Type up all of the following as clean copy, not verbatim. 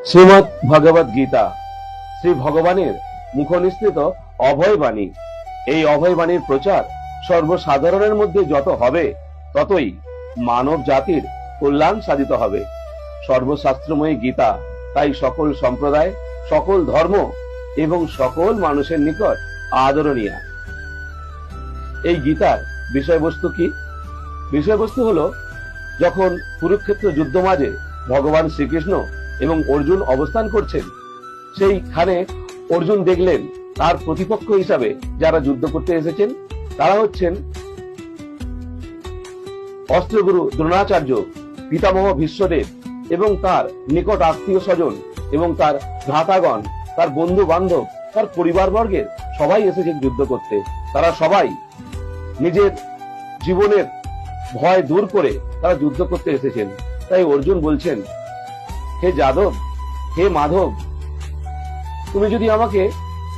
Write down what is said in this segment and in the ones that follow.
শ্রীমদ্ ভগবদ গীতা শ্রী ভগবানের মুখনিসৃত অভয় বাণী। এই অভয় বাণীর প্রচার সর্বসাধারণের মধ্যে যত হবে ততই মানব জাতির কল্যাণ সাধিত হবে। সর্বশাস্ত্রময়ী গীতা তাই সকল সম্প্রদায়, সকল ধর্ম এবং সকল মানুষের নিকট আদরণীয়। এই গীতার বিষয়বস্তু কি? বিষয়বস্তু হলো, যখন কুরুক্ষেত্র যুদ্ধ মাঝে ভগবান শ্রীকৃষ্ণ এবং অর্জুন অবস্থান করছেন, সেইখানে অর্জুন দেখলেন তার প্রতিপক্ষ হিসাবে যারা যুদ্ধ করতে এসেছেন তারা হচ্ছেন অস্ত্রগুরু দ্রোণাচার্য, পিতামহ ভীষ্মদেব এবং তার নিকট আত্মীয় স্বজন এবং তার ভ্রাতাগণ, তার বন্ধু বান্ধব, তার পরিবারবর্গের সবাই এসেছেন যুদ্ধ করতে। তারা সবাই নিজের জীবনের ভয় দূর করে তারা যুদ্ধ করতে এসেছেন। তাই অর্জুন বলছেন, হে যাদব, হে মাধব, তুমি যদি আমাকে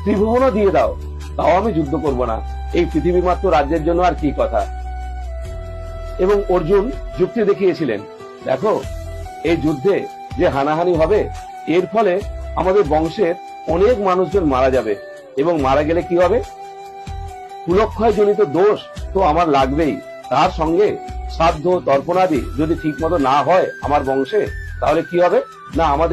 ত্রিভুবনও দিয়ে দাও তাও আমি যুদ্ধ করব না। এই পৃথিবী মাত্র রাজ্যের জন্য আর কি কথা। এবং অর্জুন যুক্তি দেখিয়েছিলেন, দেখো এই যুদ্ধে যে হানাহানি হবে এর ফলে আমাদের বংশের অনেক মানুষজন মারা যাবে, এবং মারা গেলে কি হবে? কুলক্ষয় জনিত দোষ তো আমার লাগবেই, তার সঙ্গে শ্রাদ্ধ তর্পণাদি যদি ঠিক মতো না হয় আমার বংশে, তাহলে কি হবে না আমাদের